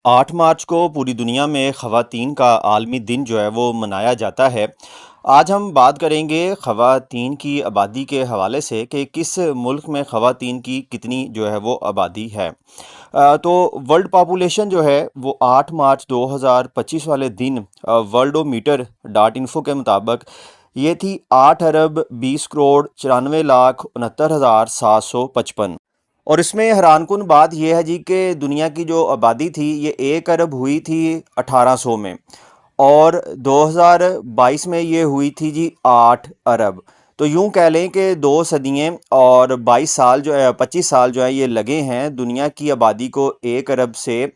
8 मार्च को पूरी दुनिया में ख़वातीन का आलमी दिन जो है वो मनाया जाता है। आज हम बात करेंगे ख़वातीन की आबादी के हवाले से कि किस मुल्क में ख़वातीन की कितनी जो है वो आबादी है। तो वर्ल्ड पॉपुलेशन जो है वो 8 मार्च 2025 वाले दिन वर्ल्डोमीटर डॉट इन्फो के मुताबिक ये थी 8 अरब 20 करोड़ 94 लाख 69,755। और इसमें हैरानकुन बात यह है जी कि दुनिया की जो आबादी थी ये 1 अरब हुई थी 1800 में, और 2022 में ये हुई थी जी 8 अरब। तो यूं कह लें कि 2 सदियाँ और 22 साल जो है 25 साल जो है ये लगे हैं दुनिया की आबादी को 1 अरब से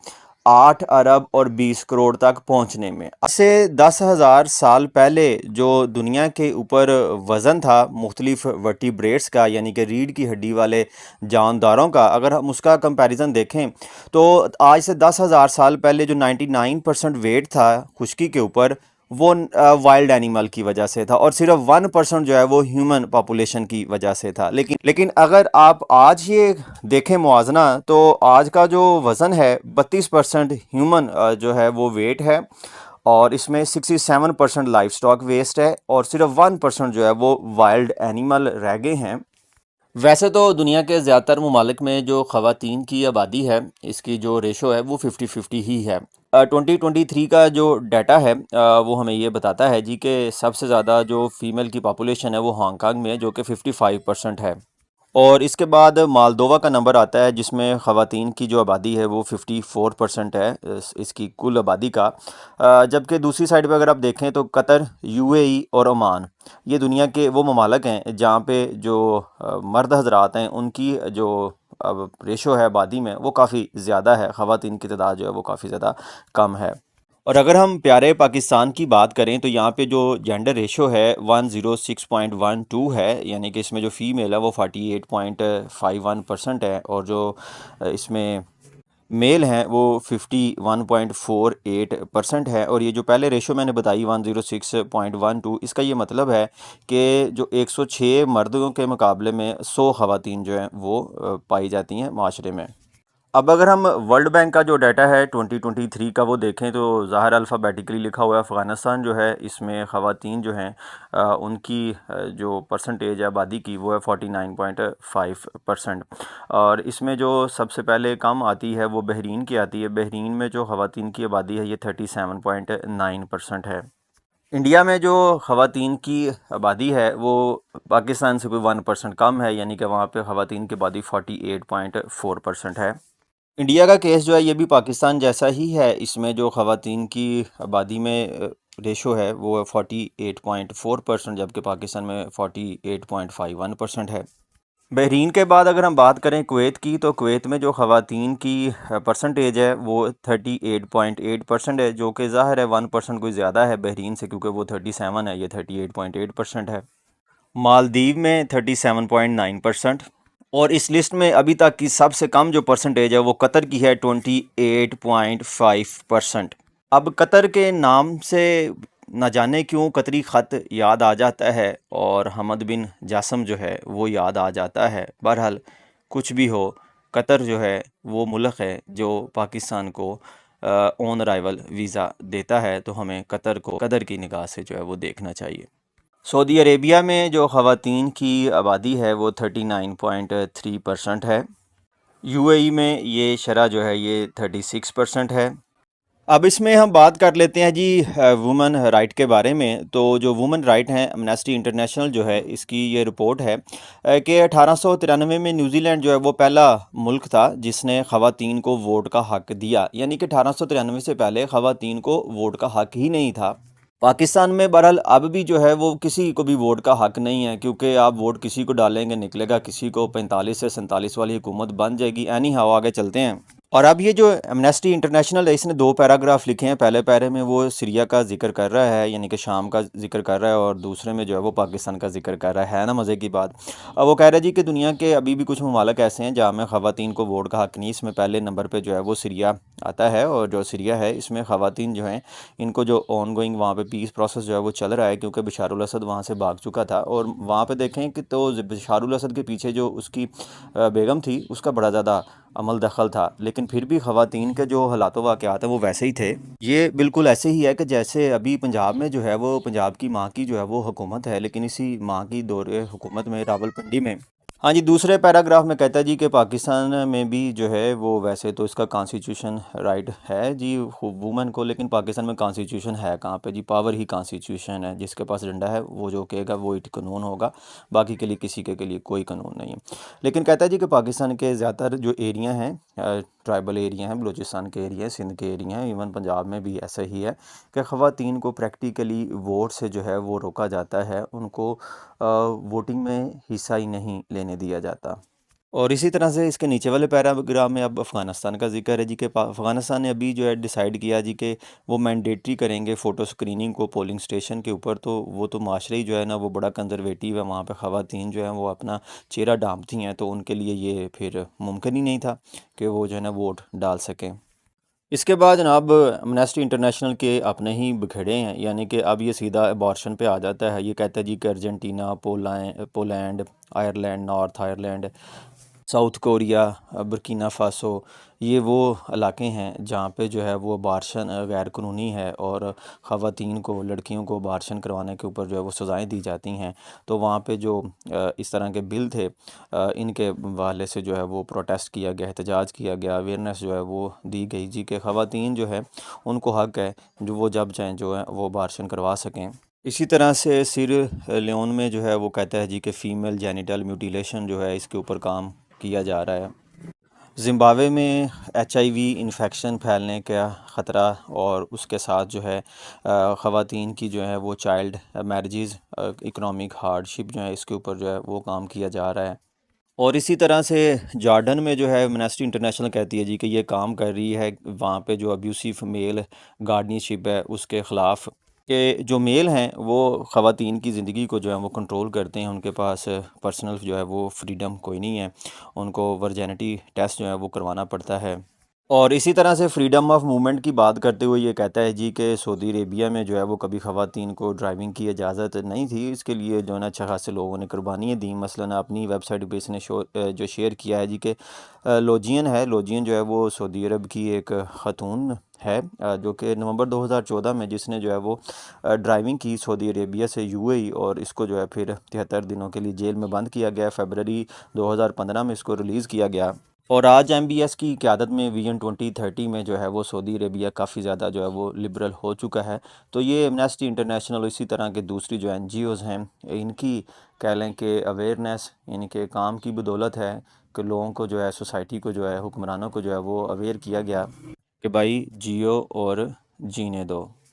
8 अरब और 20 करोड़ तक पहुंचने में। आज से 10,000 साल पहले जो दुनिया के ऊपर वज़न था मुख्तलिफ वर्टिब्रेट्स का, यानी कि रीढ़ की हड्डी वाले जानदारों का, अगर हम उसका कंपैरिजन देखें तो आज से 10,000 साल पहले जो 99% वेट था खुश्की के ऊपर वो वाइल्ड एनिमल की वजह से था, और सिर्फ 1% जो है वो ह्यूमन पॉपुलेशन की वजह से था। लेकिन अगर आप आज ये देखें मुआजना, तो आज का जो वज़न है 32% ह्यूमन जो है वो वेट है, और इसमें 67% लाइफ स्टॉक वेस्ट है, और सिर्फ 1% जो है वो वाइल्ड एनिमल रह गए हैं। वैसे तो दुनिया के ज़्यादातर ममालिक में जो ख़वातीन की आबादी है इसकी जो रेशो है वो 50-50 ही है। 2023 का जो डाटा है वो हमें ये बताता है जी कि सबसे ज़्यादा जो फ़ीमेल की पॉपुलेशन है वो हांगकांग में है, जो कि 55% है। और इसके बाद मालदोवा का नंबर आता है जिसमें ख़वातीन की जो आबादी है वो 54% है इसकी कुल आबादी का। जबकि दूसरी साइड पे अगर आप देखें तो कतर, यूएई और ओमान ये दुनिया के वो ममालिक हैं जहाँ पे जो मर्द हजरात हैं उनकी जो अब रेशो है आबादी में वो काफ़ी ज़्यादा है, ख़वातीन की तादाद जो है वो काफ़ी ज़्यादा कम है। और अगर हम प्यारे पाकिस्तान की बात करें तो यहाँ पे जो जेंडर रेशो है 106.12 है, यानी कि इसमें जो फ़ीमेल है वो 48.51% है, और जो इसमें मेल हैं वो 51.48% है। और ये जो पहले रेशो मैंने बताई 106.12, इसका ये मतलब है कि जो 106 मर्दों के मुकाबले में 100 ख़वातीन जो हैं वो पाई जाती हैं माशरे में। अब अगर हम वर्ल्ड बैंक का जो डाटा है 2023 का वो देखें तो ज़ाहिर अल्फ़ाबेटिकली लिखा हुआ है अफ़गानिस्तान जो है इसमें ख़वातीन जो हैं उनकी जो परसेंटेज है आबादी की वो है 49.5%। और इसमें जो सबसे पहले कम आती है वो बहरीन की आती है। बहरीन में जो ख़वातीन की आबादी है ये 37.9% है। इंडिया में जो ख़वातीन की आबादी है वो पाकिस्तान से कोई 1% कम है, यानी कि वहाँ पे ख़वातीन की आबादी 48.4% है। इंडिया का केस जो है ये भी पाकिस्तान जैसा ही है। इसमें जो ख़वातीन की आबादी में रेशो है वो 48.4%, जबकि पाकिस्तान में 48.51% है। बहरीन के बाद अगर हम बात करें कुवैत की, तो कुवैत में जो ख़वातीन की परसेंटेज है वो 38.8% है, जो कि ज़ाहिर है 1% कोई ज़्यादा है बहरीन से, क्योंकि वो 37 है, ये 38.8% है। मालदीव में 37.9%। और इस लिस्ट में अभी तक की सबसे कम जो परसेंटेज है वो कतर की है 28.5%। अब कतर के नाम से न जाने क्यों कतरी ख़त याद आ जाता है, और हमद बिन जासम जो है वो याद आ जाता है। बहरहाल कुछ भी हो, कतर जो है वो मुल्क है जो पाकिस्तान को ऑन अराइवल वीज़ा देता है, तो हमें कतर को कदर की निगाह से जो है वो देखना चाहिए। सऊदी अरेबिया में जो ख़वातीन की आबादी है वो 39.3% है। यूएई में ये शरह जो है ये 36% है। अब इसमें हम बात कर लेते हैं जी वुमेन राइट के बारे में। तो जो वुमेन राइट हैं, एमनेस्टी इंटरनेशनल जो है इसकी ये रिपोर्ट है कि 1893 में न्यूजीलैंड जो है वो पहला मुल्क था जिसने ख़वातीन को वोट का हक़ दिया, यानी कि 1893 से पहले ख़वातीन को वोट का हक़ ही नहीं था। पाकिस्तान में बहरहाल अब भी जो है वो किसी को भी वोट का हक़ नहीं है, क्योंकि आप वोट किसी को डालेंगे निकलेगा किसी को। 45 से 47 वाली हुकूमत बन जाएगी। एनी हाउ आगे चलते हैं। और अब ये जो एमनेस्टी इंटरनेशनल है इसने 2 पैराग्राफ लिखे हैं। पहले पैरे में वो सीरिया का जिक्र कर रहा है, यानी कि शाम का जिक्र कर रहा है, और दूसरे में जो है वो पाकिस्तान का जिक्र कर रहा है ना मज़े की बात। अब वो कह रहा है जी कि दुनिया के अभी भी कुछ ममालिक ऐसे हैं जहाँ में ख़वातीन को वोट का हक़ नहीं। इसमें पहले नंबर पर जो है वो सीरिया आता है, और जो सीरिया है इसमें ख़वातीन जो हैं इनको जो ऑन गोइंग वहाँ पे पीस प्रोसेस जो है वो चल रहा है, क्योंकि बशारुल असद वहाँ से भाग चुका था। और वहाँ पे देखें कि तो बशारुल असद के पीछे जो उसकी बेगम थी उसका बड़ा ज़्यादा अमल दखल था, लेकिन फिर भी ख़वातीन के जो हालात वाक़यात हैं वो वैसे ही थे। ये बिल्कुल ऐसे ही है कि जैसे अभी पंजाब में जो है वो पंजाब की माँ की जो है वो हुकूमत है, लेकिन इसी माँ की दौरे हुकूमत में रावलपिंडी में हाँ जी, दूसरे पैराग्राफ में कहता है जी कि पाकिस्तान में भी जो है वो वैसे तो इसका कॉन्स्टिट्यूशन राइट है जी वुमेन को, लेकिन पाकिस्तान में कॉन्स्टिट्यूशन है कहाँ पे जी? पावर ही कॉन्स्टिट्यूशन है, जिसके पास डंडा है वो जो कहेगा वो ही कानून होगा, बाकी के लिए किसी के लिए कोई कानून नहीं है। लेकिन कहता है जी कि पाकिस्तान के ज़्यादातर जो एरिया हैं, ट्राइबल एरिया हैं, बलूचिस्तान के एरिया हैं, सिंध के एरिया हैं, इवन पंजाब में भी ऐसा ही है कि ख़वातीन को प्रैक्टिकली वोट से जो है वो रोका जाता है, उनको वोटिंग में हिस्सा ही नहीं लेने दिया जाता। और इसी तरह से इसके नीचे वाले पैराग्राफ में अब अफ़गानिस्तान का जिक्र है जी कि अफ़गानिस्तान ने अभी जो है डिसाइड किया जी कि वो मैंडेटरी करेंगे फ़ोटो स्क्रीनिंग को पोलिंग स्टेशन के ऊपर। तो वो तो माशरे ही जो है ना वो बड़ा कंजर्वेटिव है, वहाँ पे ख़वातीन जो हैं वो अपना चेहरा ढांपती हैं, तो उनके लिए ये फिर मुमकिन ही नहीं था कि वो जो है ना वोट डाल सकें। इसके बाद जनाब अमनेस्टी इंटरनेशनल के अपने ही बखेड़े हैं, यानी कि अब ये सीधा अबॉर्शन पे आ जाता है। ये कहता है जी कि Argentina, Poland, Ireland, North Ireland, South Korea, Burkina Faso, ये वो इलाके हैं जहाँ पे जो है वो अबार्शन गैर कानूनी है और ख़वातीन को, लड़कियों को अबार्शन करवाने के ऊपर जो है वो सज़ाएँ दी जाती हैं। तो वहाँ पे जो इस तरह के बिल थे, इनके हवाले से जो है वो प्रोटेस्ट किया गया, एहतजाज किया गया, अवेयरनेस जो है वो दी गई जी कि ख़वातीन जो है उनको हक़ है जो वो जब चाहें जो है वो अबार्शन करवा सकें। इसी तरह से लियोन में जो है वो कहता है जी कि फ़ीमेल जेनिटल म्यूटिलेशन जो है इसके ऊपर काम किया जा रहा है। ज़िम्बाब्वे में एचआईवी इन्फेक्शन फैलने का ख़तरा और उसके साथ जो है ख़वातीन की जो है वो चाइल्ड मैरिजेज़, इकोनॉमिक हार्डशिप जो है इसके ऊपर जो है वो काम किया जा रहा है। और इसी तरह से जॉर्डन में जो है एमनेस्टी इंटरनेशनल कहती है जी कि ये काम कर रही है वहाँ पे जो अब्यूसिव मेल गार्डनरशिप है उसके ख़िलाफ़, कि जो मेल हैं वो ख़वातीन की ज़िंदगी को जो है वो कंट्रोल करते हैं, उनके पास पर्सनल जो है वो फ्रीडम कोई नहीं है, उनको वर्जिनिटी टेस्ट जो है वो करवाना पड़ता है। और इसी तरह से फ्रीडम ऑफ मूवमेंट की बात करते हुए ये कहता है जी कि सऊदी अरेबिया में जो है वो कभी ख़वातीन को ड्राइविंग की इजाज़त नहीं थी। इसके लिए जो है ना अच्छा खासे लोगों ने कुर्बानियाँ दी। मसलन अपनी वेबसाइट पे इसने जो शेयर किया है जी कि लोजियन है, लोजियन जो है वो सऊदी अरब की एक ख़ातून है, जो कि नवंबर 2014 में जिसने जो है वो ड्राइविंग की सऊदी अरेबिया से यूएई, और इसको जो है फिर 73 दिनों के लिए जेल में बंद किया गया। फरवरी 2015 में इसको रिलीज़ किया गया। और आज एमबीएस की क़यादत में विजन 2030 में जो है वो सऊदी अरेबिया काफ़ी ज़्यादा जो है वो लिबरल हो चुका है। तो ये एमनेस्टी इंटरनेशनल, इसी तरह के दूसरी जो एनजीओज़ हैं, इनकी कह लें कि अवेयरनेस, इनके काम की बदौलत है कि लोगों को जो है, सोसाइटी को जो है, हुक्मरानों को जो है वो अवेयर किया गया कि भाई जियो और जीने दो।